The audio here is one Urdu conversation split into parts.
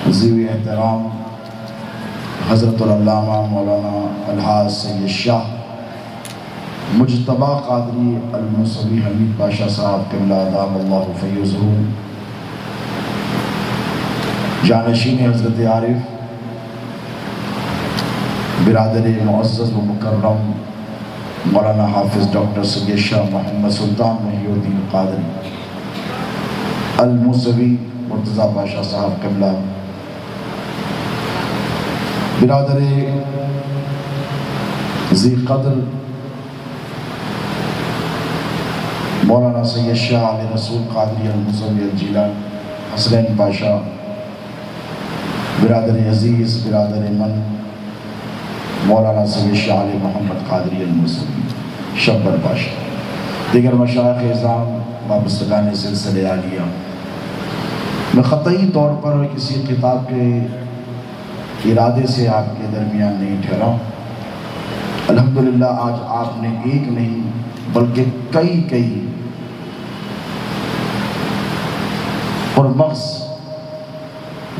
ذوی احترام حضرت العلامہ مولانا الحاج سید شاہ مجتبیٰ قادری الموسوی حمید پاشا صاحب قبلہ دام اللہ فیضہ، جانشین حضرت عارف برادر معزز و مکرم مولانا حافظ ڈاکٹر سید شاہ محمد سلطان محی الدین قادری الموسوی مرتضیٰ پاشا صاحب قبلہ، برادر ذی قدر مولانا سید شاہ علی رسول قادری الموسوی الجیلانی حسنین پاشا، برادر عزیز برادر من مولانا سید شاہ علی محمد قادری الموسوی شبر پاشا، دیگر مشائخ اعظام وابستگان سلسلہ عالیہ، میں قطعی طور پر کسی خطاب کے ارادے سے آپ کے درمیان نہیں ٹھہرا ہوں۔ الحمدللہ آج آپ نے ایک نہیں بلکہ کئی پرمغز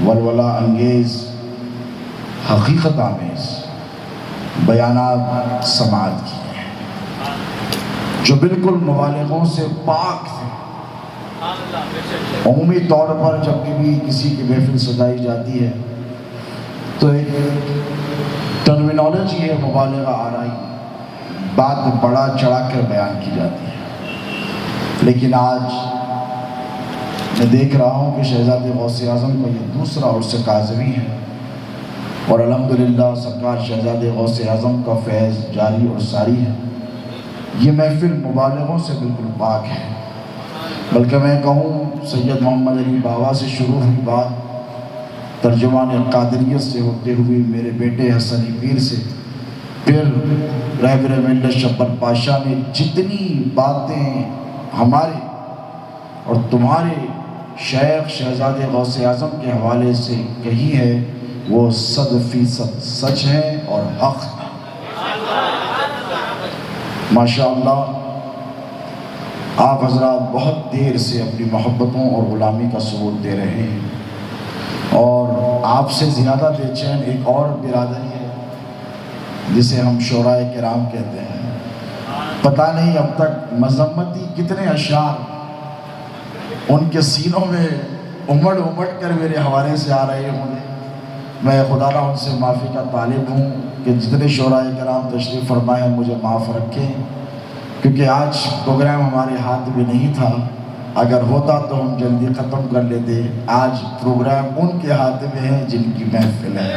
ولولہ انگیز حقیقت آمیز بیانات سماعت کیے ہیں جو بالکل مبالغوں سے پاک تھے۔ عمومی طور پر جب بھی کسی کی محفل سجائی جاتی ہے تو ایک ٹرمینالوجی ہے مبالغہ آرائی، بات بڑا چڑھا کر بیان کی جاتی ہے، لیکن آج میں دیکھ رہا ہوں کہ شہزاد غوث اعظم کا یہ دوسرا عرس کاظمی ہے، اور الحمدللہ سرکار شہزاد غوث اعظم کا فیض جاری اور ساری ہے۔ یہ محفل مبالغوں سے بالکل پاک ہے، بلکہ میں کہوں سید محمد علی بابا سے شروع ہوئی بات، ترجمان قادریت سے ہوتے ہوئے میرے بیٹے حسنی پیر سے، پھر رہبر ملت شبر پاشا نے جتنی باتیں ہمارے اور تمہارے شیخ شہزاد غوث اعظم کے حوالے سے کہی ہے وہ 100% سچ ہے اور حق ہے۔ ماشاءاللہ آپ حضرات بہت دیر سے اپنی محبتوں اور غلامی کا ثبوت دے رہے ہیں، اور آپ سے زیادہ بے چین ایک اور برادری ہے جسے ہم شورائے کرام کہتے ہیں۔ پتہ نہیں اب تک مذمتی کتنے اشعار ان کے سینوں میں امڑ کر میرے حوالے سے آ رہے ہوں گے۔ میں خدا را ان سے معافی کا طالب ہوں کہ جتنے شورائے کرام تشریف فرمائے ہیں مجھے معاف رکھیں، کیونکہ آج پروگرام ہمارے ہاتھ میں نہیں تھا، اگر ہوتا تو ہم جلدی ختم کر لیتے۔ آج پروگرام ان کے ہاتھ میں ہے جن کی محفل ہے،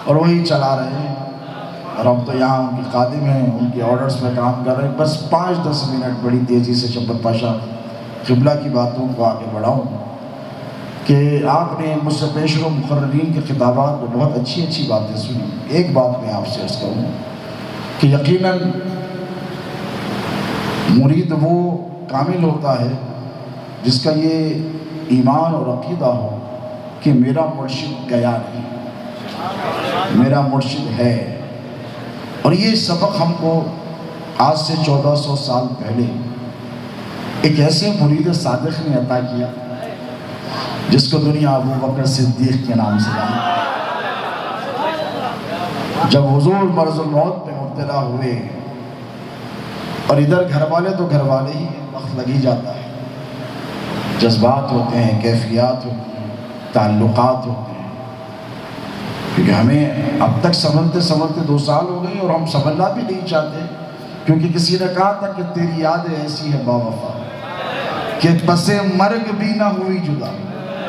اور وہی چلا رہے ہیں، اور ہم تو یہاں ان کے خادم ہیں، ان کے آرڈرز میں کام کر رہے ہیں۔ بس 5-10 منٹ بڑی تیزی سے شبر پاشا قبلہ کی باتوں کو آگے بڑھاؤں کہ آپ نے مجھ سے پیشرو مقررین کے خطابات میں بہت اچھی باتیں سنی۔ ایک بات میں آپ سے عرض کروں کہ یقیناً مرید وہ کامل ہوتا ہے جس کا یہ ایمان اور عقیدہ ہو کہ میرا مرشد گیا نہیں، میرا مرشد ہے۔ اور یہ سبق ہم کو آج سے 1400 سال پہلے ایک ایسے مرید صادق نے عطا کیا جس کو دنیا ابو بکر صدیق کے نام سے جانتی۔ جب حضور مرض الموت میں مبتلا ہوئے، اور ادھر گھر والے تو گھر والے ہی، وقت لگ ہی جاتا ہے، جذبات ہوتے ہیں، کیفیات ہوتی ہیں، تعلقات ہوتے ہیں، کیونکہ ہمیں اب تک سنبھلتے 2 سال ہو گئے اور ہم سنبھلنا بھی نہیں چاہتے، کیونکہ کسی نے کہا تھا کہ تیری یاد ایسی ہے باوفا کہ پس مرگ بھی نہ ہوئی جدا،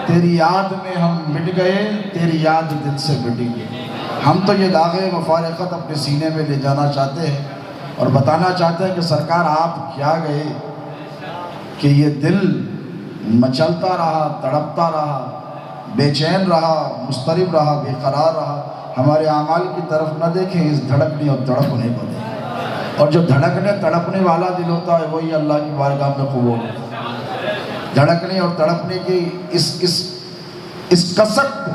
تیری یاد میں ہم مٹ گئے، تیری یاد دل سے مٹیں گے۔ ہم تو یہ داغ مفارقت اپنے سینے میں لے جانا چاہتے ہیں اور بتانا چاہتے ہیں کہ سرکار آپ کیا گئے کہ یہ دل مچلتا رہا، تڑپتا رہا، بے چین رہا، مضطرب رہا، بے قرار رہا۔ ہمارے اعمال کی طرف نہ دیکھیں، اس دھڑکنے اور تڑپنے کو دیکھیں، اور جو دھڑکنے تڑپنے والا دل ہوتا ہے وہی اللہ کی بارگاہ میں قبول ہوتا ہے۔ دھڑکنے اور تڑپنے کی اس کسک کو،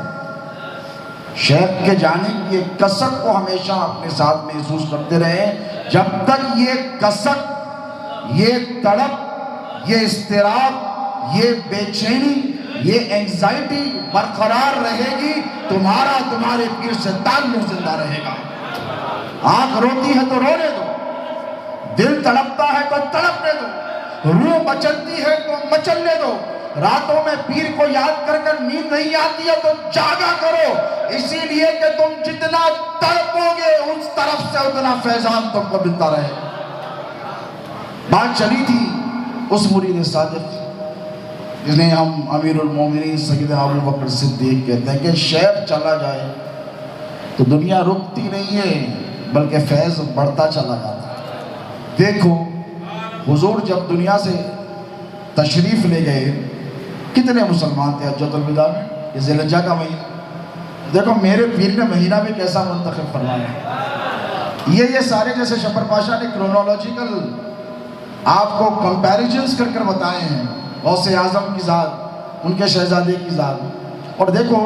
شیخ کے جانے کی ایک کسک کو ہمیشہ اپنے ساتھ محسوس کرتے رہے۔ جب تک یہ کسک، یہ تڑپ، یہ اضطراب، یہ بے چینی یہ اینگزائٹی برقرار رہے گی، تمہارا تمہارے پیر سے تعلق زندہ رہے گا۔ آنکھ روتی ہے تو رونے دو، دل تڑپتا ہے تو تڑپنے دو، روح مچلتی ہے تو مچلنے دو۔ راتوں میں پیر کو یاد کر کر نیند نہیں آتی ہے تو جاگا کرو، اسی لیے کہ تم جتنا تڑپو گے اس طرف سے اتنا فیضان تم کو ملتا رہے۔ بات چلی تھی اس مرید صادق جنہیں ہم امیر المومنین سیدنا ابو بکر صدیق کہتے ہیں کہ شیخ چلا جائے تو دنیا رکتی نہیں ہے بلکہ فیض بڑھتا چلا جاتا ہے۔ دیکھو حضور جب دنیا سے تشریف لے گئے کتنے مسلمان تھے حجۃ الوداع میں؟ یہ ذی الحجہ کا مہینہ، دیکھو میرے پیر نے مہینہ بھی کیسا منتخب فرمایا۔ یہ سارے جیسے شبر پاشا نے کرونالوجیکل آپ کو کمپیریجنز کر کر بتائے ہیں، غوث اعظم کی ذات، ان کے شہزادے کی ذات، اور دیکھو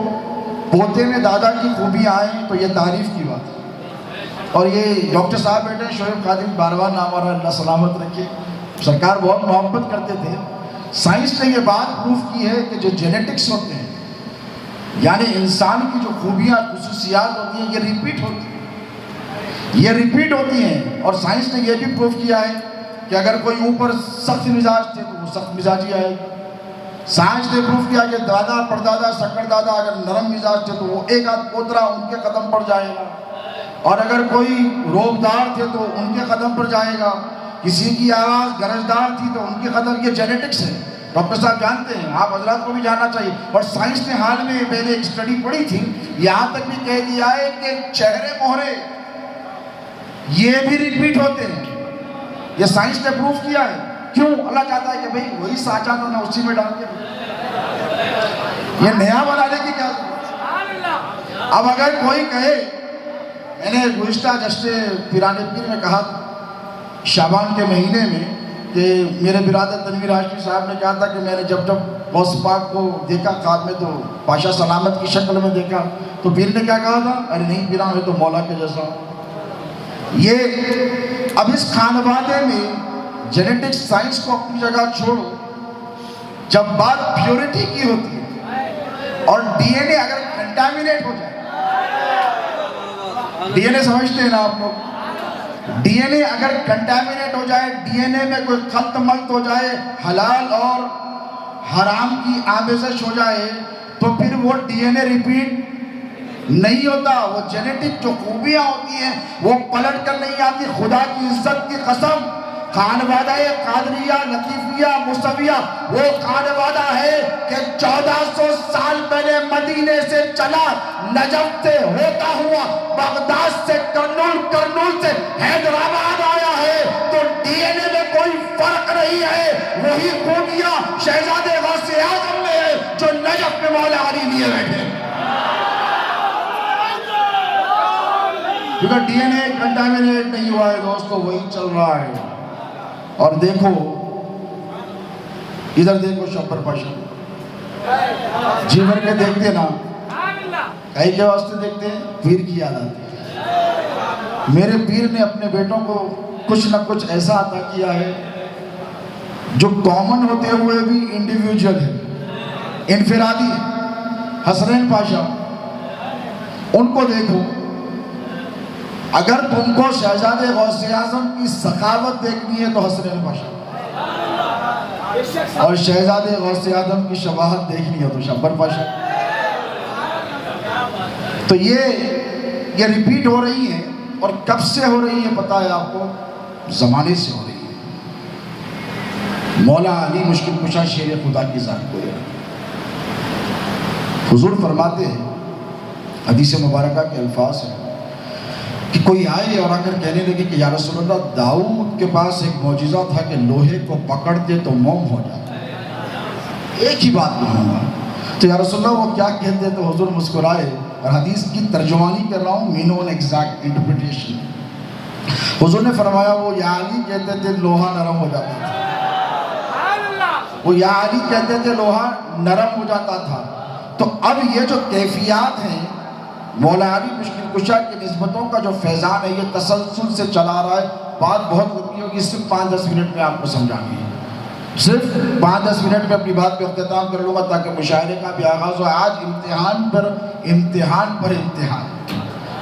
پوتے میں دادا کی خوبیاں آئیں تو یہ تعریف کی بات ہے۔ اور یہ ڈاکٹر صاحب بیٹے شعیب خادم باروان نام اور اللہ سلامت رکھے، سرکار بہت محبت کرتے تھے۔ سائنس نے یہ بات پروف کی ہے کہ جو جینیٹکس ہوتے ہیں یعنی انسان کی جو خوبیاں خصوصیات ہوتی ہیں یہ ریپیٹ ہوتی ہیں، اور سائنس نے یہ بھی پروف کیا ہے کہ اگر کوئی اوپر سخت مزاج تھے تو وہ سخت مزاجی آئے گی۔ سائنس نے پروف کیا کہ دادا پردادا سکر دادا اگر نرم مزاج تھے تو وہ ایک آدھ پوترا ان کے قدم پر جائے گا، اور اگر کوئی روبدار تھے تو ان کے قدم پر جائے گا، کسی کی آواز گرجدار تھی تو ان کے قدم۔ یہ جینیٹکس ہے، ڈاکٹر صاحب جانتے ہیں، آپ حضرات کو بھی جاننا چاہیے۔ اور سائنس نے حال میں میں نے ایک اسٹڈی پڑھی تھی، یہاں تک بھی کہہ دیا ہے کہ چہرے مہرے یہ بھی ریپیٹ ہوتے ہیں، یہ سائنس نے پروف کیا ہے۔ کیوں؟ اللہ چاہتا ہے کہ بھئی وہی سانچا تو میں اسی میں ڈال کے یہ نیا بنانے کی کیا ضرورت؟ اب اگر کوئی کہے، میں نے گزشتہ جشن پیرانے پیر میں کہا شعبان کے مہینے میں کہ میرے برادر تنویر ہاشمی صاحب نے کہا تھا کہ میں نے جب غوث پاک کو دیکھا خواب میں تو پاشا سلامت کی شکل میں دیکھا، تو پیر نے کیا کہا تھا؟ ارے نہیں پیران ہے تو مولا کے جیسا۔ یہ اب اس خانوادے میں جینیٹکس سائنس کو اپنی جگہ چھوڑو، جب بات پیورٹی کی ہوتی ہے اور ڈی این اے اگر کنٹامینیٹ ہو جائے، ڈی این اے سمجھتے ہیں نا آپ لوگ، ڈی این اے اگر کنٹامینیٹ ہو جائے، ڈی این اے میں کوئی خلط ملط ہو جائے، حلال اور حرام کی آمیزش ہو جائے، تو پھر وہ ڈی این اے ریپیٹ نہیں ہوتا۔ وہ جینیٹک جو خوبیاں ہوتی ہیں وہ پلٹ کر نہیں آتی۔ خدا کی عزت کی قسم، خانوادہ قادریہ لطیفیہ موسویہ وہ خانوادہ ہے کہ 1400 سال پہلے مدینے سے چلا، نجف سے ہوتا ہوا بغداد سے کرنول سے حیدرآباد آیا ہے، تو ڈی این اے میں کوئی فرق نہیں ہے، وہی خوبیاں شہزادے غوث اعظم میں ہے جو نجف میں مولا علی لیے بیٹھے۔ کیونکہ ڈی این اے کنٹامینیٹ نہیں ہوا ہے دوستو، وہی چل رہا ہے۔ اور دیکھو ادھر دیکھو شبر پاشا جی بھر کے دیکھتے نا، کئی کے واسطے دیکھتے ہیں، پیر کی یاد آتی ہے۔ میرے پیر نے اپنے بیٹوں کو کچھ نہ کچھ ایسا عطا کیا ہے جو کامن ہوتے ہوئے بھی انڈیویجول ہے، انفرادی ہے۔ حسنین پاشا، ان کو دیکھو، اگر تم کو شہزادے غوث اعظم کی سخاوت دیکھنی ہے تو حسنین پاشا، اور شہزادے غوث اعظم کی شباہت دیکھنی ہے تو شبر پاشا۔ تو یہ ریپیٹ ہو رہی ہے، اور کب سے ہو رہی ہے پتہ ہے آپ کو؟ زمانے سے ہو رہی ہے۔ مولا علی مشکل کشا شیر خدا کی ذات کو ہے۔ حضور فرماتے ہیں، حدیث مبارکہ کے الفاظ ہیں کہ کوئی آئے اور آ کر کہنے لگے کہ یا رسول اللہ، داؤد کے پاس ایک معجزہ تھا کہ لوہے کو پکڑتے تو موم ہو جاتا۔ ایک ہی بات کہوں گا، تو یا رسول اللہ وہ کیا کہتے؟ تو حضور مسکرائے، اور حدیث کی ترجمانی کر رہا ہوں، مین آن ایگزیکٹ انٹرپریٹیشن۔ حضور نے فرمایا وہ یا علی کہتے تھے لوہا نرم ہو جاتا تھا، وہ یا علی کہتے تھے لوہا نرم ہو جاتا تھا۔ تو اب یہ جو کیفیات ہیں مولا علی مشکل کشا کی نسبتوں کا جو فیضان ہے یہ تسلسل سے چلا رہا ہے۔ بات بہت لمبی ہوگی، صرف 5-10 منٹ میں آپ کو سمجھانی ہے۔ صرف 5-10 منٹ میں اپنی بات پہ اختتام کر لوں گا تاکہ مشاعرے کا بھی آغاز ہو. آج امتحان پر امتحان،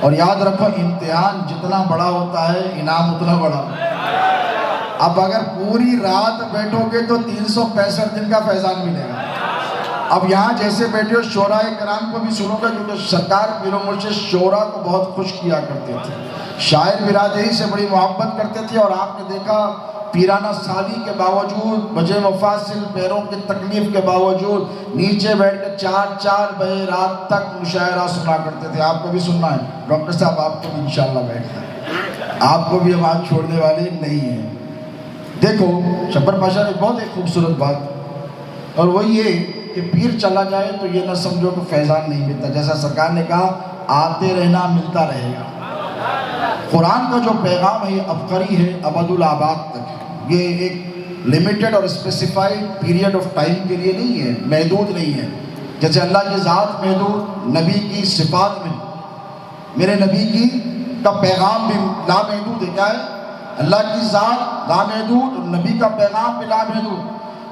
اور یاد رکھو امتحان جتنا بڑا ہوتا ہے انعام اتنا بڑا ہوتا ہے. اب اگر پوری رات بیٹھو گے تو 365 دن کا فیضان ملے گا. اب یہاں جیسے بیٹھے ہو شعراء کرام کو بھی سنو گا، کیونکہ سرکار پیر و مرشد شعراء کو بہت خوش کیا کرتے تھے، شاعر برادری سے بڑی محبت کرتے تھے. اور آپ نے دیکھا پیرانہ سالی کے باوجود، بجے مفاصل پیروں کی تکلیف کے باوجود نیچے بیٹھ کے 4 بجے رات تک مشاعرہ سنا کرتے تھے. آپ کو بھی سننا ہے ڈاکٹر صاحب، آپ کو بھی انشاءاللہ بیٹھنا ہے، آپ کو بھی آواز چھوڑنے والے نہیں ہیں. دیکھو شبر پاشا نے بہت ایک خوبصورت بات، اور وہ یہ کہ پیر چلا جائے تو یہ نہ سمجھو کہ فیضان نہیں ملتا. جیسا سرکار نے کہا آتے رہنا ملتا رہے گا. قرآن کا جو پیغام ہے یہ ابقری ہے، ابد الآباد تک ہے. یہ ایک لمیٹڈ اور اسپیسیفائڈ پیریڈ آف ٹائم کے لیے نہیں ہے، محدود نہیں ہے. جیسے اللہ کی ذات محدود، نبی کی صفات میں، میرے نبی کی کا پیغام بھی لامحدود ہے. کیا ہے؟ اللہ کی ذات لامحدود اور نبی کا پیغام بھی لامحدود.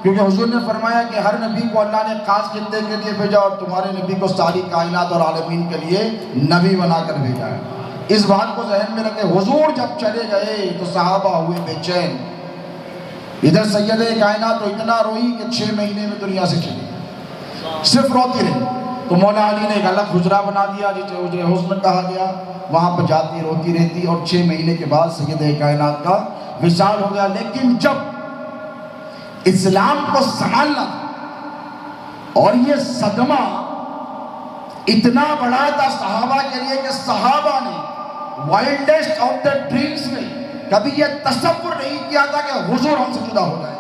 کیونکہ حضور نے فرمایا کہ ہر نبی کو اللہ نے خاص خطے کے لیے بھیجا، اور تمہارے نبی کو ساری کائنات اور عالمین کے لیے نبی بنا کر بھیجا ہے. اس بات کو ذہن میں رکھے. حضور جب چلے گئے تو صحابہ ہوئے بے چین. ادھر سید کائنات تو اتنا روئی کہ 6 مہینے میں دنیا سے چلی گئی، صرف روتی رہی. تو مولا علی نے ایک الگ حجرہ بنا دیا جسے حجرہ حسن کہا گیا، وہاں پہ جاتی روتی رہتی، اور 6 مہینے کے بعد سید کائنات کا وصال ہو گیا. لیکن جب اسلام کو سنبھالنا اور یہ صدمہ اتنا بڑا تھا صحابہ کے لیے کہ صحابہ نے وائلڈسٹ آف دا ڈریمز میں کبھی یہ تصور نہیں کیا تھا کہ حضور ہم سے جدا ہو جائے.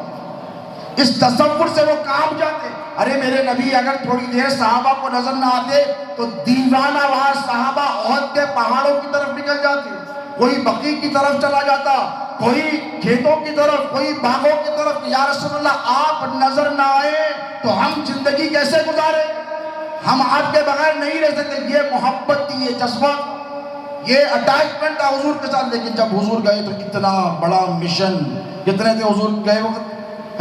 اس تصور سے وہ کام جاتے. ارے میرے نبی اگر تھوڑی دیر صحابہ کو نظر نہ آتے تو دیوانہ وار صحابہ احد کے پہاڑوں کی طرف نکل جاتے، کوئی بقیع کی طرف چلا جاتا، کوئی کھیتوں کی طرف، کوئی باغوں کی طرف. یا رسول اللہ آپ نظر نہ آئے تو ہم زندگی کیسے گزارے؟ ہم آپ کے بغیر نہیں رہ سکتے. یہ محبت تھی، یہ جذبہ، یہ اٹیچمنٹ تھا حضور کے ساتھ. لیکن جب حضور گئے تو اتنا بڑا مشن. کتنے تھے حضور گئے وقت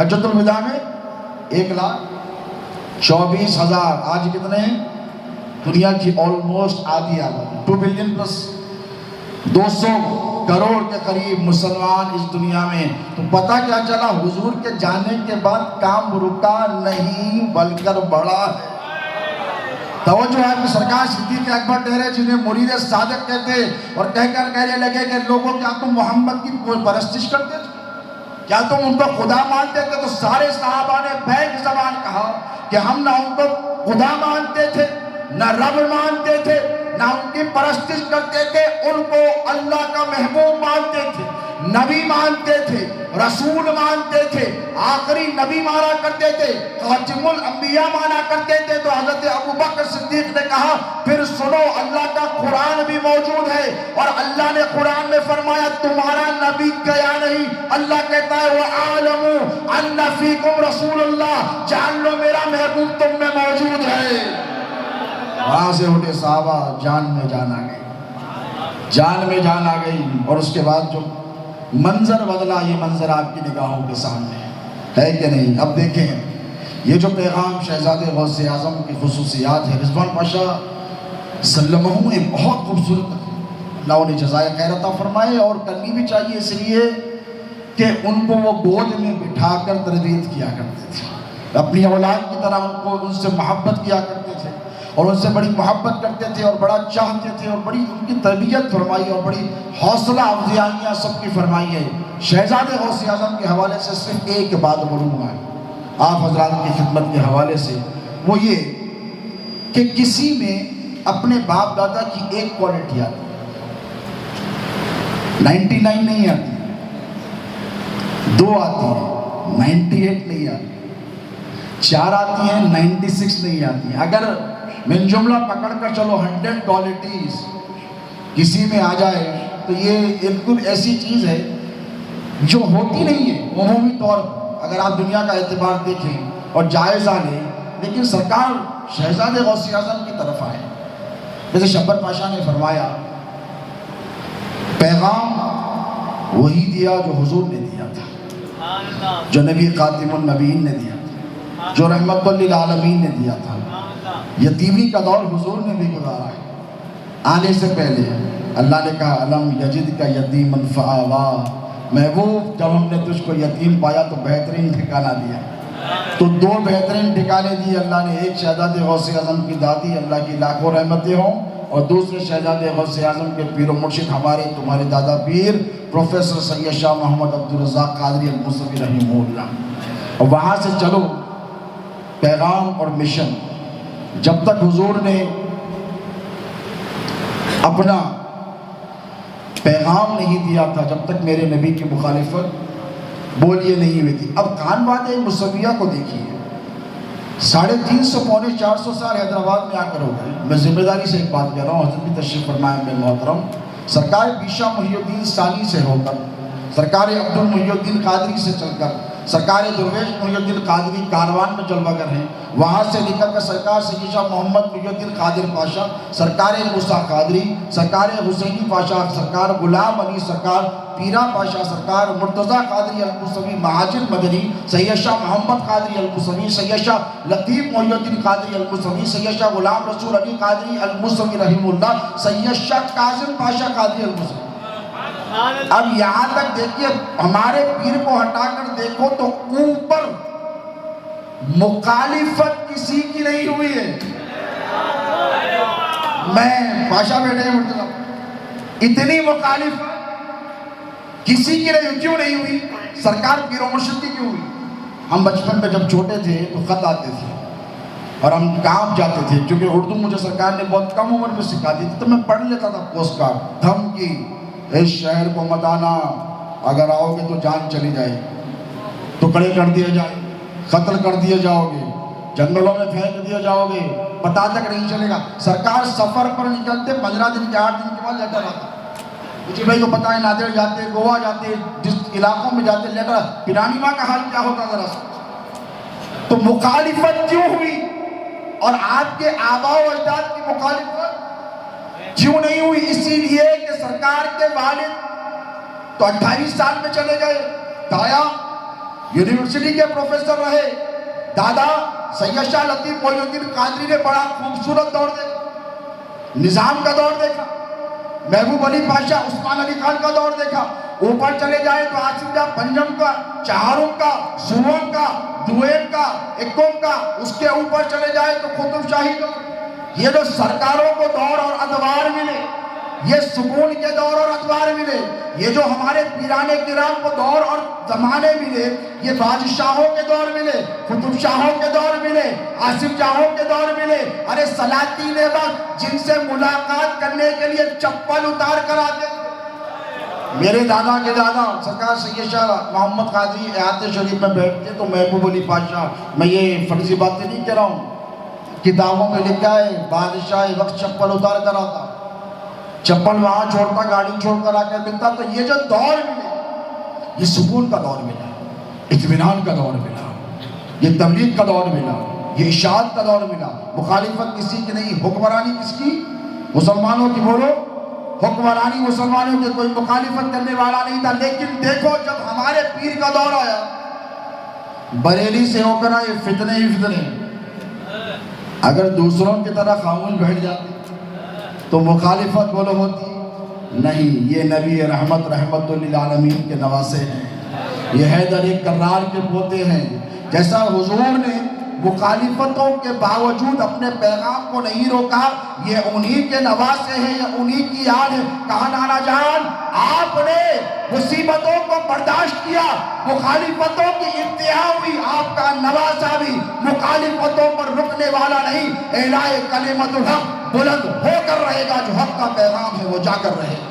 حجۃ الوداع میں؟ 1,24,000. آج کتنے ہیں؟ دنیا کی آلموسٹ آدھی آبادی، 2 بلین پلس 200 کروڑ کے قریب مسلمان اس دنیا میں. تو پتہ کیا چلا؟ حضور کے جانے کے بعد کام رکا نہیں بلکہ بڑا ہے. توجہ ہے کہ سرکار صدیق اکبر ٹھہرے جنہیں مرید صادق کہتے، اور کہہ کر کہنے لگے کہ لوگوں کیا تم محمد کی پرستش کرتے تھے؟ کیا تم ان کو خدا مانتے تھے؟ تو سارے صحابہ نے بیک زبان کہا کہ ہم نہ ان کو خدا مانتے تھے، نہ رب مانتے تھے، نہ ان کی پرستش کرتے تھے. ان کو اللہ کا محبوب مانتے تھے، نبی مانتے تھے، رسول مانتے تھے، آخری نبی مانا کرتے تھے، خاتم الانبیاء مانا کرتے تھے. تو حضرت ابوبکر صدیق نے کہا پھر سنو، اللہ کا قرآن بھی موجود ہے، اور اللہ نے قرآن میں فرمایا تمہارا نبی گیا نہیں. اللہ کہتا ہے وَأَعْلَمُ أَنَّ فِيكُمْ رَسُولُ اللَّهِ، جان لو میرا محبوب تم میں موجود ہے. وہاں سے اٹھے صحابہ، جان میں جان آ گئی، جان میں جان آ گئی. اور اس کے بعد جو منظر بدلا، یہ منظر آپ کی نگاہوں کے سامنے ہے کہ نہیں؟ اب دیکھیں یہ جو پیغام شہزادے غوث اعظم کی خصوصیات ہے، رضوان پاشا سلمہ ایک بہت خوبصورت، اللہ انہیں جزائے خیر عطا فرمائے. اور کرنی بھی چاہیے، اس لیے کہ ان کو وہ گود میں بٹھا کر تربیت کیا کرتے تھے، اپنی اولاد کی طرح ان سے محبت کیا کرتے تھے، اور ان سے بڑی محبت کرتے تھے، اور بڑا چاہتے تھے، اور بڑی ان کی تربیت فرمائی، اور بڑی حوصلہ افزائیاں سب کی فرمائی ہے. شہزادے غوث اعظم کے حوالے سے صرف ایک بات معلوم ہے آپ حضرات کی خدمت کے حوالے سے، وہ یہ کہ کسی میں اپنے باپ دادا کی ایک کوالٹی آتی ہے، 99 نہیں آتی، 2 آتی ہیں، 98 نہیں آتی، 4 آتی ہیں، 96 نہیں آتی ہیں. اگر من جملہ پکڑ کر چلو 100 کوالٹیز کسی میں آ جائے تو یہ بالکل ایسی چیز ہے جو ہوتی نہیں ہے عمومی طور پر. اگر آپ دنیا کا اعتبار دیکھیں اور جائزہ لیں، لیکن سرکار شہزادے غوث اعظم کی طرف آئے. جیسے شبر پاشا نے فرمایا پیغام وہی دیا جو حضور نے دیا تھا. جو نبی خاتم النبیین نے دیا تھا، جو رحمت للعالمین نے دیا تھا۔ یتیمی کا دور حضور نے بھی گزارا ہے۔ آنے سے پہلے اللہ نے کہا علم یجد کا یتیما فآوا، محبوب جب ہم نے تجھ کو یتیم پایا تو بہترین ٹھکانہ دیا، تو دو بہترین ٹھکانے دیے اللہ نے، ایک شہزادے غوث اعظم کی دادی اللہ کی لاکھوں رحمتیں ہوں، اور دوسرے شہزادے غوث اعظم کے پیر و مرشد ہمارے تمہارے دادا پیر پروفیسر سید شاہ محمد عبدالرزاق قادری الموسوی رحمہ اللہ۔ اور وہاں سے چلو پیغام اور مشن، جب تک حضور نے اپنا پیغام نہیں دیا تھا، جب تک میرے نبی کی مخالفت بولیے نہیں ہوئی تھی۔ اب خان وادی موسویہ کو دیکھیے، 350 پونے 400 سال حیدرآباد میں آ کر ہو گئے۔ میں ذمہ داری سے ایک بات کہہ رہا ہوں، حضرت بھی تشریف فرمائے میں محترم، سرکار بیشا محی الدین ثانی سے ہو کر، سرکار عبد المحی الدین قادری سے چل کر، سرکار درویش محی الدین قادری کاروان میں جلوہ گر ہیں، وہاں سے نکل کر سرکار سید شاہ محمد محی الدین قادر پاشا، سرکار موسیٰ قادری، سرکار حسینی پاشا، سرکار غلام علی، سرکار پیرا پاشا، سرکار مرتضیٰ قادری الموسوی مہاجر مدنی، سید شاہ محمد قادری الموسوی، سید شاہ لطیف محی الدین قادری الموسوی، سید شاہ غلام رسول علی قادری الموسوی رحمہ اللہ، سید شاہ کاظم پاشا قادری الموسوی۔ اب یہاں تک دیکھیے، ہمارے پیر کو ہٹا کر دیکھو تو اوپر مخالفت کسی کی نہیں ہوئی ہے۔ میں پاشا بیٹھے ہیں مرتضیٰ، اتنی مخالفت کسی کی نہیں، کیوں نہیں ہوئی؟ سرکار پیر و مرشد کی کیوں ہوئی؟ ہم بچپن میں جب چھوٹے تھے تو خط آتے تھے اور ہم کانپ جاتے تھے، کیونکہ اردو مجھے سرکار نے بہت کم عمر میں سکھا دی تھی، تو میں پڑھ لیتا تھا پوسٹ کارڈ، دھمکی، اس شہر کو مت آنا، اگر آؤ گے تو جان چلی جائے، ٹکڑے کر دیے جائے، قتل کر دیے جاؤ گے، جنگلوں میں پھینک دیے جاؤ گے، پتہ تک نہیں چلے گا۔ سرکار سفر پر نکلتے 15 دن کے 8 دن کے بعد لیٹر آتا، مجھے بھائی کو پتہ ہے نادر جاتے، گوا جاتے، جس علاقوں میں جاتے لیٹر، پیرانی ماں کا حال کیا ہوتا ذرا سا۔ تو مخالفت کیوں ہوئی؟ اور آپ کے آباء و اجداد کی مخالفت کیوں نہیں ہوئی؟ اسی لیے کہ سرکار کے والد تو 28 سال میں چلے گئے، دایا یونیورسٹی کے پروفیسر رہے، دادا سید شاہ لطیف محی الدین قادری نے بڑا خوبصورت دور دیکھا، نظام کا دور دیکھا، محبوب علی پاشا عثمان علی خان کا دور دیکھا، اوپر چلے جائے تو آصف جاہ پنجم کا، چہارم کا، سوم کا، دویم کا، اکم کا، اس کے اوپر چلے جائے تو قطب شاہی دور۔ یہ جو سرکاروں کو دور اور ادوار ملے، یہ سکون کے دور اور ادوار ملے، یہ جو ہمارے پیرانے کرام کو دور اور زمانے ملے، یہ بادشاہوں کے دور ملے، قطب شاہوں کے دور ملے، آصف جاہوں کے دور ملے، ارے سلاطین وقت جن سے ملاقات کرنے کے لیے چپل اتار کر آتے تھے۔ میرے دادا کے دادا سرکار سید شاہ محمد قادری احاطہ شریف میں بیٹھتے تو محبوب علی پاشا، میں یہ فرضی باتیں نہیں کہہ رہا ہوں، کتابوں میں لکھا ہے بادشاہ وقت چپل اتار کر آتا، چپل وہاں چھوڑتا، گاڑی چھوڑ کر آ کر ملتا۔ تو یہ جو دور ملے، یہ سکون کا دور ملا، اطمینان کا دور ملا، یہ تبلیغ کا دور ملا، یہ اشاعت کا دور ملا۔ مخالفت کسی کی نہیں، حکمرانی کس کی؟ مسلمانوں کی۔ بولو، حکمرانی مسلمانوں کی، کوئی مخالفت کرنے والا نہیں تھا۔ لیکن دیکھو جب ہمارے پیر کا دور آیا، بریلی سے ہو کر آئے فتنے ہی فتنے، اگر دوسروں کی طرح خاموش بیٹھ جاتے تو مخالفت بولو ہوتی نہیں۔ یہ نبی رحمت رحمت للعالمین کے نواسے ہیں، یہ حیدر کرار کے پوتے ہیں۔ جیسا حضور نے مخالفتوں کے باوجود اپنے پیغام کو نہیں روکا، یہ انہی کے نواسے ہیں، یہ انہی کی یاد ہے۔ کہا نانا جان آپ نے مصیبتوں کو برداشت کیا، مخالفتوں کی انتہا ہوئی، آپ کا نواسا بھی مخالفتوں پر رکنے والا نہیں۔ اعلاء کلمت الحق بلند ہو کر رہے گا، جو حق کا پیغام ہے وہ جا کر رہے گا۔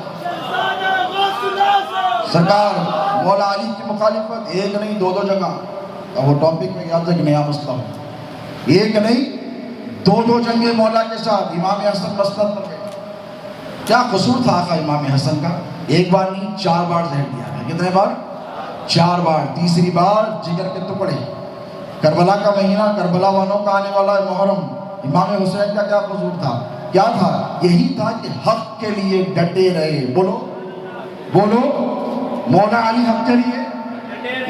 سرکار مولا علی کی مخالفت ایک نہیں دو جگہ، وہ ٹاپک میں یاد ہے کہ نیا مسئلہ ہو، ایک نہیں دو جنگیں مولا کے ساتھ۔ امام حسن مسند پر گئے، کیا قصور تھا آقا امام حسن کا؟ ایک بار نہیں 4 بار زہر دیا ہے۔ کتنے بار؟ 4 بار۔ تیسری بار جگر کے ٹکڑے۔ کربلا کا مہینہ، کربلا والوں کا آنے والا محرم، امام حسین کا کیا قصور تھا؟ کیا تھا؟ یہی تھا کہ حق کے لیے ڈٹے رہے۔ بولو بولو، مولا علی حق کے لیے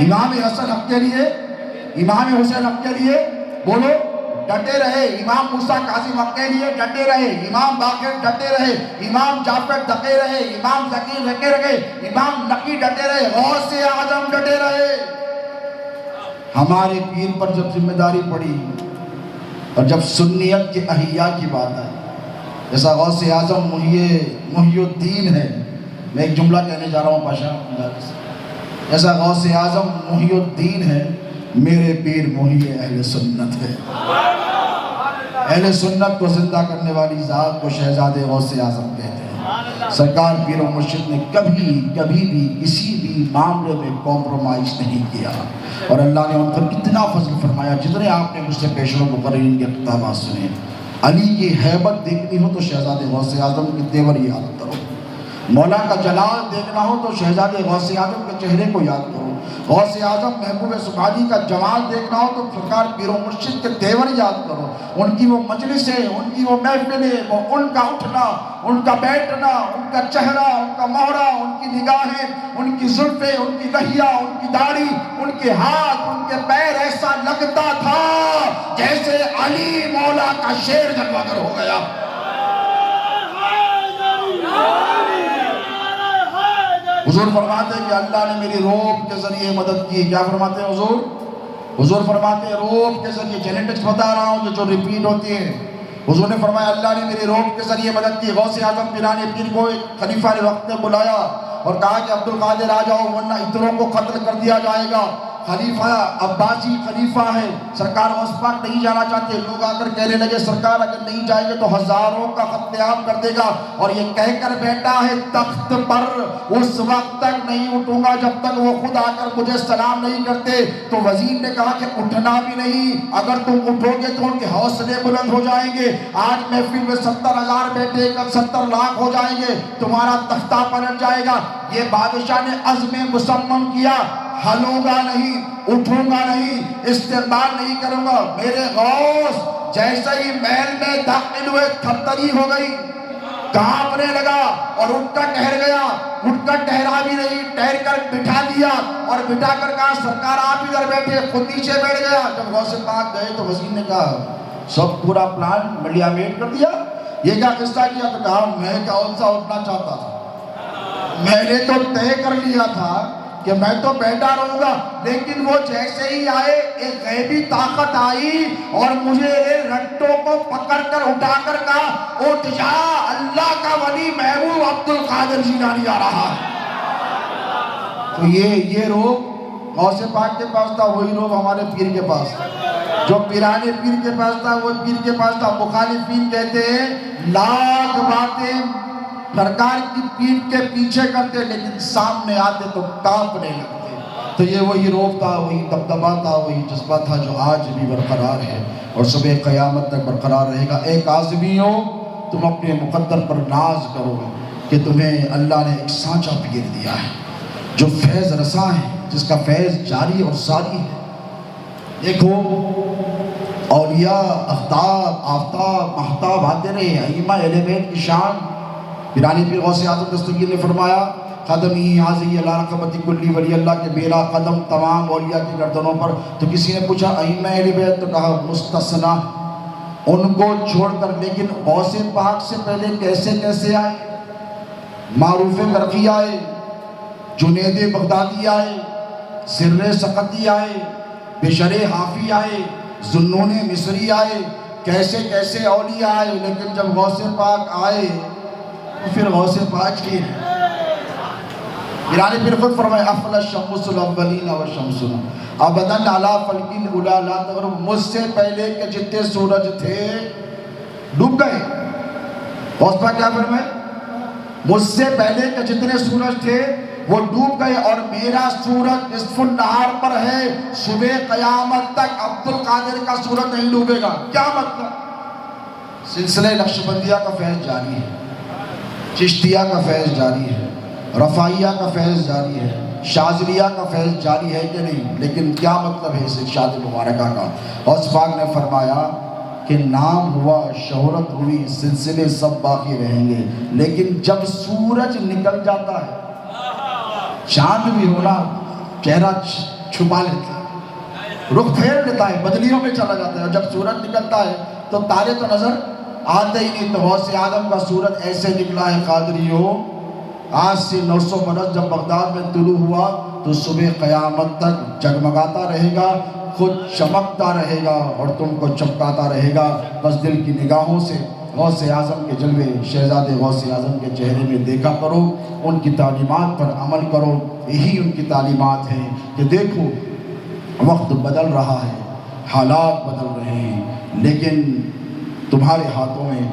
امام حسن حق کے لیے، امام حسین حق کے لیے بولو ڈٹے رہے، امام موسیٰ کاظم حق کے لیے ڈٹے رہے، امام باقر ڈٹے رہے، امام جعفر ڈٹے رہے، امام ذکی ڈٹے رہے، امام نقی ڈٹے رہے، غوث اعظم ڈٹے رہے۔ ہمارے پیر پر جب ذمہ داری پڑی اور جب سنیت کے احیاء کی بات آئی، جیسا غوث اعظم محی الدین ہے، میں ایک جملہ کہنے جا رہا ہوں پاشا، جیسا غوث اعظم محی الدین ہے، میرے پیر محی اہل سنت ہے۔ اہل سنت کو زندہ کرنے والی ذات کو شہزادے غوث اعظم کہتے ہیں۔ سرکار پیر و مرشد نے کبھی بھی کسی بھی معاملے میں کمپرومائز نہیں کیا، اور اللہ نے ان پر اتنا فضل فرمایا۔ جتنے آپ نے مجھ سے پیشرو مقررین کے خطابات سنے، علی کی ہیبت دیکھنی ہو تو شہزادے غوث اعظم کے تیور یاد کرو، مولا کا جلال دیکھنا ہو تو شہزادے غوث اعظم کے چہرے کو یاد کرو، غوث اعظم محبوب سبحانی کا جمال دیکھنا ہو تو سرکار پیر و مرشد کے تیور یاد کرو، ان کی وہ مجلسیں، ان کی وہ محفلیں، وہ ان کا اٹھنا، ان کا بیٹھنا، ان کا چہرہ، ان کا مہرہ، ان کی نگاہیں، ان کی زلفیں، ان کی لحیہ، ان کی داڑھی، ان کے ہاتھ، ان کے پیر، ایسا لگتا تھا جیسے علی مولا کا شیر جلوگر ہو گیا۔ حضور فرماتے ہیں کہ اللہ نے میری روب کے ذریعے مدد کی۔ کیا فرماتے ہیں حضور؟ حضور فرماتے ہیں روب کے ذریعے، جینیٹکس بتا رہا ہوں جو ریپیٹ ہوتی ہے۔ حضور نے فرمایا اللہ نے میری روب کے ذریعے مدد کی۔ غوث اعظم پیران پیر کو ایک خلیفہ نے وقت نے بلایا اور کہا کہ عبدالقادر آ جاؤ ورنہ اتنوں کو قتل کر دیا جائے گا۔ خلیفہ عباسی خلیفہ ہے، سرکار غوث پاک نہیں جانا چاہتے، لوگ آ کر کہنے لگے سرکار اگر نہیں جائیں گے تو ہزاروں کا قتل عام کر دے گا، اور یہ کہہ کر بیٹھا ہے تخت پر اس وقت تک نہیں اٹھوں گا جب تک وہ خود آ کر مجھے سلام نہیں کرتے۔ تو وزیر نے کہا کہ اٹھنا بھی نہیں، اگر تم اٹھو گے تو ان کے حوصلے بلند ہو جائیں گے، آج محفل میں 70,000 بیٹھے کل 70 لاکھ ہو جائیں گے، تمہارا تختہ پلٹ جائے گا۔ یہ بادشاہ نے عزم مصمم کیا، ہلوں گا نہیں، اٹھوں گا نہیں، استقبال نہیں کروں گا۔ میرے غوث جیسے ہی محل میں داخل ہوئے تھرتھری ہو گئی، کانپنے لگا اور اٹھ کر ٹہر گیا، اٹھ کر ٹہرا بھی نہیں، ٹہر کر بٹھا دیا اور بٹھا کر کہا سرکار آپ ادھر بیٹھے، خود نیچے بیٹھ گیا۔ جب غوث پاک گئے تو وزیر نے کہا سب پورا پلان ملیا میٹ کر دیا، یہ کیا قصہ کیا؟ تو کہا میں کون سا اٹھنا چاہتا تھا، میں نے تو طے کر لیا تھا کہ میں تو بیٹھا رہوں گا، لیکن وہ جیسے ہی آئے ایک غیبی طاقت آئی اور مجھے رٹوں کو پکڑ کر اٹھا کر کہا اٹھ جا، اللہ کا ولی محبوب عبدالقادر جیلانی آ رہا ہے۔ تو یہ روب غوث پاک کے پاس تھا، وہی روب ہمارے پیر کے پاس تھا، جو پیرانے پیر کے پاس تھا وہ پیر کے پاس تھا۔ مخالفین کہتے ہیں لاکھ باتیں سرکار کی پیٹھ کے پیچھے کرتے لیکن سامنے آتے تو کانپنے لگتے۔ تو یہ وہی روب تھا، وہی دبدبا تھا، وہی جذبہ تھا جو آج بھی برقرار ہے اور صبح قیامت تک برقرار رہے گا۔ اے کاظمیوں تم اپنے مقدر پر ناز کرو کہ تمہیں اللہ نے ایک سانچہ پیر دیا ہے جو فیض رساں ہے، جس کا فیض جاری اور ساری ہے۔ دیکھو اولیاء آفتاب مہتاب آتے رہے، ائمہ اہل بیت کی شان۔ پیرانی پیر غوث اعظم دستگیر نے فرمایا قدمی حاضی اللہ رقبتی کلی ولی اللہ کے میرا قدم تمام اولیاء کی گردنوں پر۔ تو کسی نے پوچھا ائمہ اہل بیت، تو کہا مستثنا ان کو چھوڑ کر، لیکن غوث پاک سے پہلے کیسے آئے؟ معروف کرقی آئے، جنید بغدادی آئے، سر سقطی آئے، بشر حافی آئے، ذنون مصری آئے، کیسے اولیاء آئے، لیکن جب غوث پاک آئے پھر غوث پاک کی پیرانی پیر خود فرمائے افل الشمس الاولین و شمسنا ابداً علی فلکین اولا لا تغرب، مجھ سے پہلے کے جتنے سورج تھے ڈوب گئے۔ غوث پاک کیا فرمائے؟ مجھ سے پہلے کے جتنے سورج تھے وہ ڈوب گئے اور میرا سورج نصف النہار پر ہے، صبح قیامت تک عبدالقادر کا سورج نہیں ڈوبے گا۔ کیا مطلب؟ سلسلہ نقشبندیہ کا فیض جاری ہے، چشتیہ کا فیض جاری ہے، رفاعیہ کا فیض جاری ہے، شاذلیہ کا فیض جاری ہے کہ نہیں؟ لیکن کیا مطلب ہے اس ارشاد مبارکہ کا؟ غوث پاک نے فرمایا کہ نام ہوا، شہرت ہوئی، سلسلے سب باقی رہیں گے، لیکن جب سورج نکل جاتا ہے، چاند بھی ہونا چہرہ چھپا لیتا ہے، رخ پھیر لیتا ہے، بدلیوں میں چلا جاتا ہے، اور جب سورج نکلتا ہے تو تارے تو نظر آتے ہی نہیں۔ تو غوث اعظم کا سورج ایسے نکلا ہے قادریوں، آج سے 900 برس جب بغداد میں طلوع ہوا تو صبح قیامت تک جگمگاتا رہے گا، خود چمکتا رہے گا اور تم کو چمکاتا رہے گا۔ بس دل کی نگاہوں سے غوث اعظم کے جلوے شہزادے غوث اعظم کے چہرے میں دیکھا کرو، ان کی تعلیمات پر عمل کرو۔ یہی ان کی تعلیمات ہیں کہ دیکھو وقت بدل رہا ہے، حالات بدل رہے ہیں، لیکن تمہارے ہاتھوں میں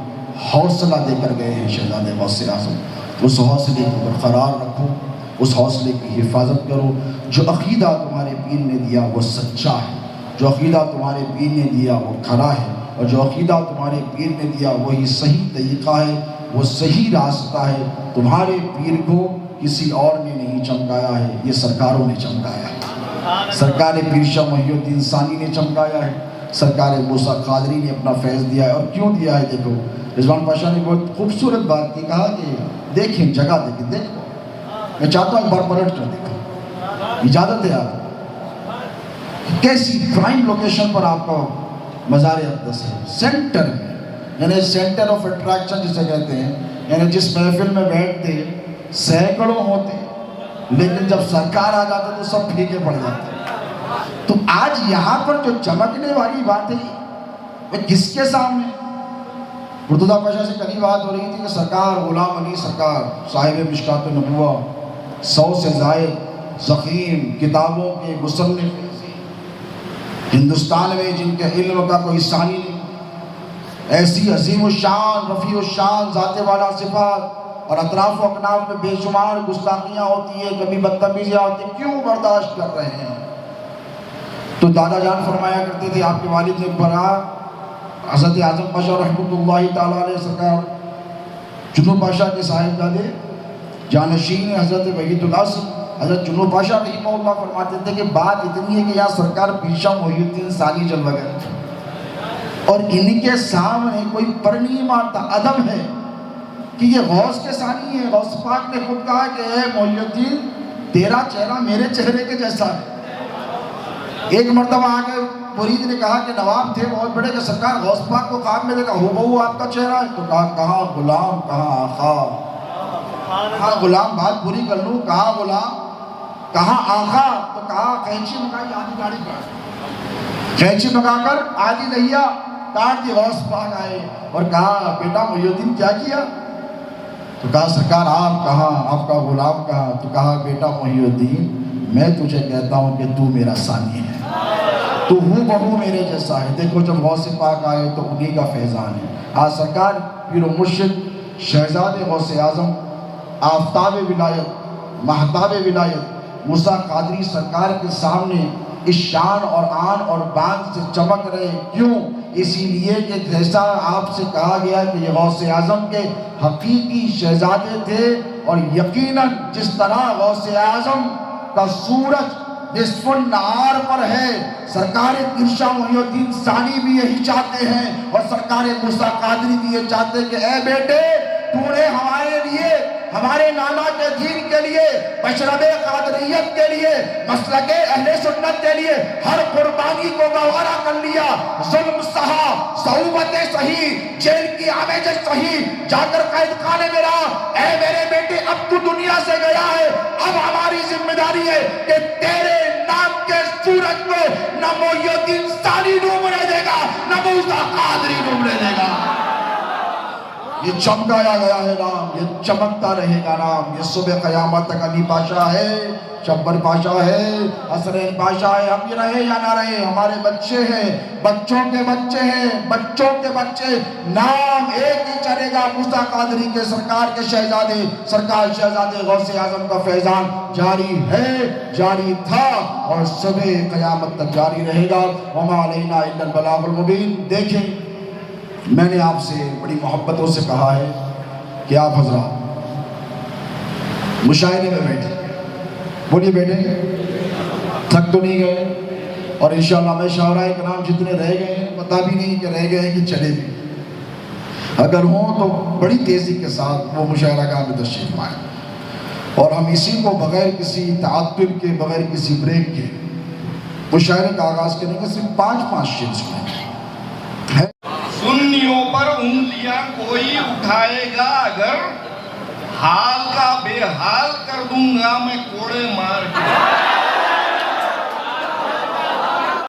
حوصلہ دے کر گئے ہیں شہزادے غوث اعظم۔ اس حوصلے کو برقرار رکھو، اس حوصلے کی حفاظت کرو۔ جو عقیدہ تمہارے پیر نے دیا وہ سچا ہے، جو عقیدہ تمہارے پیر نے دیا وہ کھرا ہے، اور جو عقیدہ تمہارے پیر نے دیا وہی صحیح طریقہ ہے، وہ صحیح راستہ ہے۔ تمہارے پیر کو کسی اور نے نہیں چمکایا ہے، یہ سرکاروں نے چمکایا ہے۔ سرکار پیر شاہ محی الدین ثانی نے چمکایا ہے، سرکار موسیٰ قادری نے اپنا فیض دیا ہے۔ اور کیوں دیا ہے؟ دیکھو رضوان پاشا نے بہت خوبصورت بات کی، کہا کہ دیکھیں، جگہ دیکھیں، دیکھو میں چاہتا ہوں ایک بار پلٹ کر دیکھو، اجازت ہے آپ؟ کیسی پرائم لوکیشن پر آپ کا مزار اقدس ہے، سینٹر میں، یعنی سینٹر آف اٹریکشن جسے کہتے ہیں، یعنی جس محفل میں بیٹھتے سینکڑوں ہوتے لیکن جب سرکار آ جاتے تو سب پھیکے پڑ جاتے۔ تو آج یہاں پر جو چمکنے والی بات ہے وہ کس کے سامنے؟ مرتضیٰ پاشا سے کل بات ہو رہی تھی کہ سرکار غلام علی سرکار صاحب مشکات النبوہ 100 سے زائد ضخیم کتابوں کے مصنف ہندوستان میں جن کے علم کا کوئی ثانی نہیں، ایسی عظیم الشان رفیع الشان ذات والا صفات، اور اطراف و اکناف میں بے شمار گستاخیاں ہوتی ہیں، کبھی بدتمیزیاں ہوتی ہیں، کیوں برداشت کر رہے ہیں؟ تو دادا جان فرمایا کرتے تھے، آپ کے والد نے پڑھا حضرت اعظم پاشا رحمۃ اللہ تعالیٰ علیہ سرکار جنو پاشا کے صاحبزادے جانشین حضرت وحید العصر حضرت جنو پاشا رحمہ اللہ فرماتے تھے کہ بات اتنی ہے کہ یہاں سرکار پیر شاہ محی الدین ثانی جلوہ گئے اور ان کے سامنے کوئی پر نہیں مارتا۔ ادب ہے کہ یہ غوث کے ثانی ہے۔ غوث پاک نے خود کہا کہ اے محی الدین تیرا چہرہ میرے چہرے کے جیسا ہے۔ ایک مرتبہ آگے مرید نے کہا کہ نواب تھے بہت بڑے کہ سرکار غوث پاک کو خواب میں دیکھا، ہو بہو آپ کا چہرہ ہے؟ تو کہا کہاں غلام کہاں آقا، کہاں غلام بات پوری کر لوں، کہاں غلام کہاں آقا، تو کہا قینچی منگائی آدھی گاڑی کاٹ، قینچی منگا کر آدھی دہیا کاٹ دی۔ غوث پاک آئے اور کہا بیٹا محی الدین کیا کیا؟ تو کہا سرکار آپ کہاں، آپ کا غلام کہاں؟ تو کہا بیٹا محی الدین میں تجھے کہتا ہوں کہ تو میرا ثانی ہے، تو ہو بہو میرے جیسا ہے۔ دیکھو جب غوث پاک آئے تو انہی کا فیضان ہے۔ آج سرکار پیر و مرشد شہزاد غوث اعظم آفتاب ولایت مہتاب ولایت موسیٰ قادری سرکار کے سامنے اس شان اور آن اور بان سے چمک رہے، کیوں؟ اسی لیے کہ جیسا آپ سے کہا گیا کہ یہ غوث اعظم کے حقیقی شہزادے تھے، اور یقیناً جس طرح غوث اعظم کا سورج نصف النہار پر ہے، سرکار پیر شاہ محی الدین ثانی بھی یہی چاہتے ہیں، اور سرکار موسیٰ قادری بھی یہ چاہتے ہیں کہ اے بیٹے تو نے ہمارے لیے، ہمارے نانا کے دین کے لیے، مشرب قادریت کے لیے، مسلک اہل سنت کے لیے ہر قربانی کو گوارا کر لیا، ظلم سہا، صعوبت سہی، جیل کی آمیزش سہی، جا کر قید خانے میں رہا۔ اے میرے بیٹے اب تو دنیا سے گیا ہے، اب ہماری ذمہ داری ہے کہ تیرے نام کے سورج کو نہ محی الدین ثانی ڈوبنے دے گا، نہ موسیٰ قادری ڈوبنے دے گا۔ یہ چمکایا گیا ہے نام، یہ چمکتا رہے گا نام۔ یہ صبح قیامت تک علی پاشا ہے، شبر پاشا ہے، حسنین پاشا ہے، ہم یہ رہے یا نہ رہے ہمارے بچے ہیں، بچوں کے بچے ہیں، بچوں کے بچے، نام ایک ہی چلے گا، موسیٰ قادری کے سرکار کے شہزادے، سرکار شہزادے غوث اعظم کا فیضان جاری ہے، جاری تھا، اور صبح قیامت تک جاری رہے گا۔ وما علینا الا البلاغ المبین۔ دیکھیں میں نے آپ سے بڑی محبتوں سے کہا ہے کہ آپ حضرات مشاہدے میں بیٹھے، بولیے بیٹھے، تھک تو نہیں گئے؟ اور انشاءاللہ میں شاعراء کرام جتنے رہ گئے ہیں پتہ بھی نہیں کہ رہ گئے ہیں کہ چلے بھی، اگر ہوں تو بڑی تیزی کے ساتھ وہ مشاعرہ گاہ میں تشریف لائیں۔ اور ہم اسی کو بغیر کسی تعطل کے، بغیر کسی بریک کے مشاعرے کا آغاز کریں گے. صرف 5 شعر سنائیں گے. سنیوں پر انگلیاں کوئی اٹھائے گا اگر، حال کا بے حال کر دوں گا میں کوڑے مار کے.